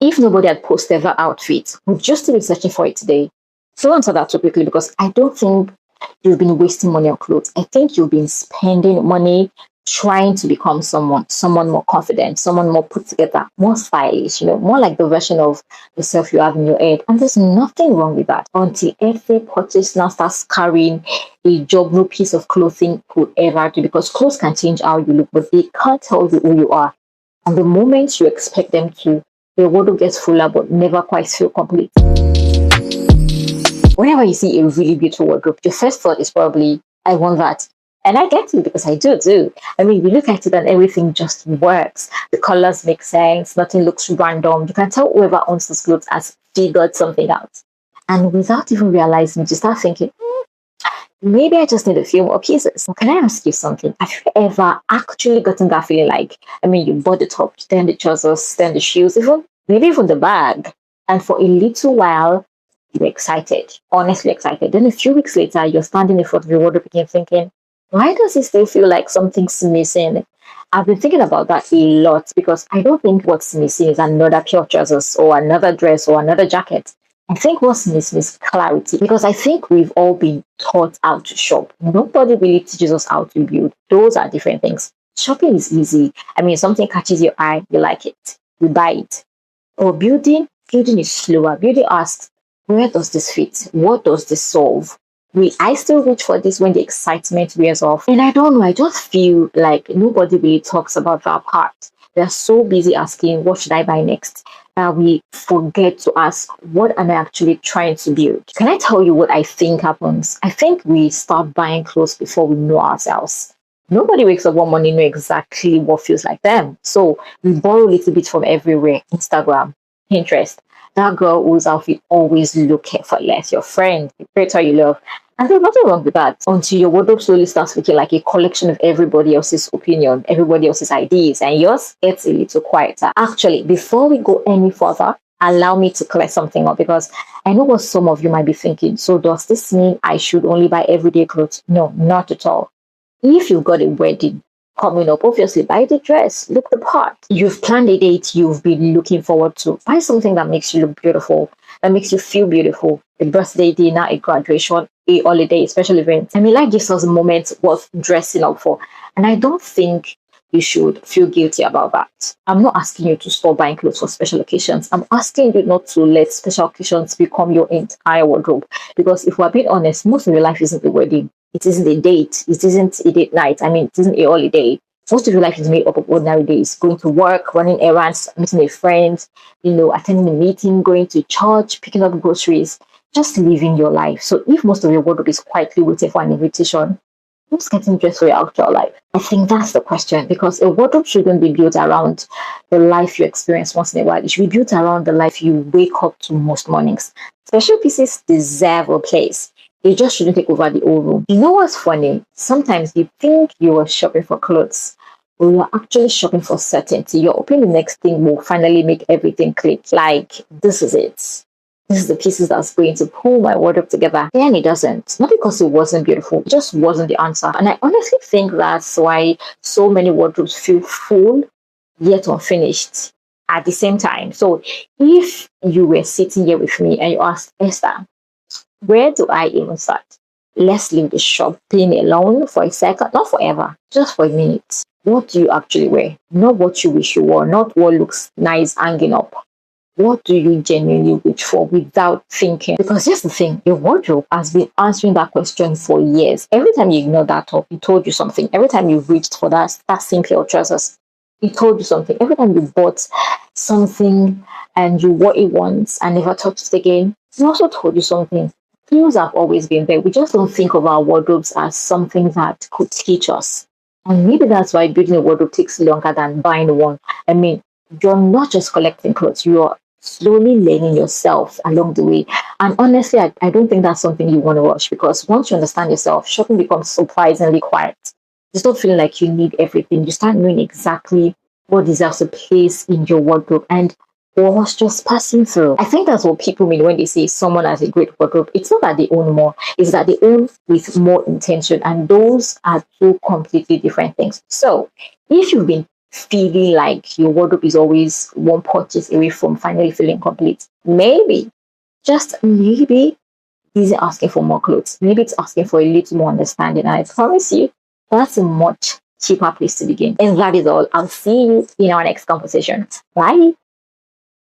If nobody had posted that outfit, would you still be searching for it today? So answer that so quickly because I don't think you've been wasting money on clothes. I think you've been spending money trying to become someone more confident, someone more put together, more stylish, more like the version of yourself you have in your head. And there's nothing wrong with that until every purchase now starts carrying a job no piece of clothing could ever do, because clothes can change how you look, but they can't tell you who you are. And the moment you expect them to, your wardrobe gets fuller but never quite feel complete. Whenever you see a really beautiful wardrobe, your first thought is probably, I want that. And I get it because I do. I mean, you look at it and everything just works. The colors make sense. Nothing looks random. You can tell whoever owns those clothes has figured something out. And without even realizing, you start thinking, maybe I just need a few more pieces. So can I ask you something? Have you ever actually gotten that feeling like, I mean, you bought the top, then the trousers, then the shoes, maybe even the bag. And for a little while, you're excited, honestly excited. Then a few weeks later, you're standing in front of your wardrobe again thinking, why does it still feel like something's missing? I've been thinking about that a lot because I don't think what's missing is another pair of trousers or another dress or another jacket. I think what's missing is clarity, because I think we've all been taught how to shop. Nobody really teaches us how to build. Those are different things. Shopping is easy. I mean, something catches your eye, you like it, you buy it. Or building is slower. Building asks, where does this fit? What does this solve? Will I still reach for this when the excitement wears off? And I don't know, I just feel like nobody really talks about that part. They're so busy asking, what should I buy next? We forget to ask, what am I actually trying to build? Can I tell you what I think happens? I think we start buying clothes before we know ourselves. Nobody wakes up one morning know exactly what feels like them. So we borrow a little bit from everywhere. Instagram, Pinterest, that girl whose outfit always look effortless, your friend, the creator you love. And there's nothing wrong with that until your wardrobe slowly starts looking like a collection of everybody else's opinion, everybody else's ideas, and yours gets a little quieter. Actually, before we go any further, allow me to clear something up, because I know what some of you might be thinking. So does this mean I should only buy everyday clothes? No, not at all. If you've got a wedding coming up, obviously buy the dress, look the part. You've planned a date you've been looking forward to. Buy something that makes you look beautiful, that makes you feel beautiful. A birthday dinner, a graduation, a holiday, a special event. I mean, life gives us moments worth dressing up for. And I don't think you should feel guilty about that. I'm not asking you to stop buying clothes for special occasions. I'm asking you not to let special occasions become your entire wardrobe. Because if we're being honest, most of your life isn't the wedding. It isn't a date. It isn't a date night. I mean, it isn't a holiday. Most of your life is made up of ordinary days. Going to work, running errands, meeting a friend, attending a meeting, going to church, picking up groceries, just living your life. So if most of your wardrobe is quietly waiting for an invitation, who's getting dressed for your actual life? I think that's the question, because a wardrobe shouldn't be built around the life you experience once in a while. It should be built around the life you wake up to most mornings. Special pieces deserve a place. They just shouldn't take over the whole room. You know what's funny? Sometimes you think you are shopping for clothes, but you're actually shopping for certainty. You're hoping the next thing will finally make everything click. Like, this is it. This is the pieces that's going to pull my wardrobe together. And it doesn't. Not because it wasn't beautiful. It just wasn't the answer. And I honestly think that's why so many wardrobes feel full yet unfinished at the same time. So if you were sitting here with me and you asked, Esther, where do I even start? Let's leave the shopping alone for a second, not forever, just for a minute. What do you actually wear? Not what you wish you wore, not what looks nice hanging up. What do you genuinely reach for without thinking? Because here's the thing, your wardrobe has been answering that question for years. Every time you ignore that top, it told you something. Every time you reached for that same pair of trousers, it told you something. Every time you bought something and you wore it once and never touched it again, it also told you something. Clues have always been there. We just don't think of our wardrobes as something that could teach us. And maybe that's why building a wardrobe takes longer than buying one. I mean, you're not just collecting clothes, you're slowly learning yourself along the way. And honestly, I don't think that's something you want to rush, because once you understand yourself, shopping becomes surprisingly quiet. You start feeling like you need everything. You start knowing exactly what deserves a place in your wardrobe and what was just passing through. I think that's what people mean when they say someone has a great wardrobe. It's not that they own more, it's that they own with more intention. And those are two completely different things. So if you've been feeling like your wardrobe is always one purchase away from finally feeling complete. Maybe, just maybe, is asking for more clothes. Maybe it's asking for a little more understanding. And I promise you, that's a much cheaper place to begin. And that is all. I'll see you in our next conversation. Bye.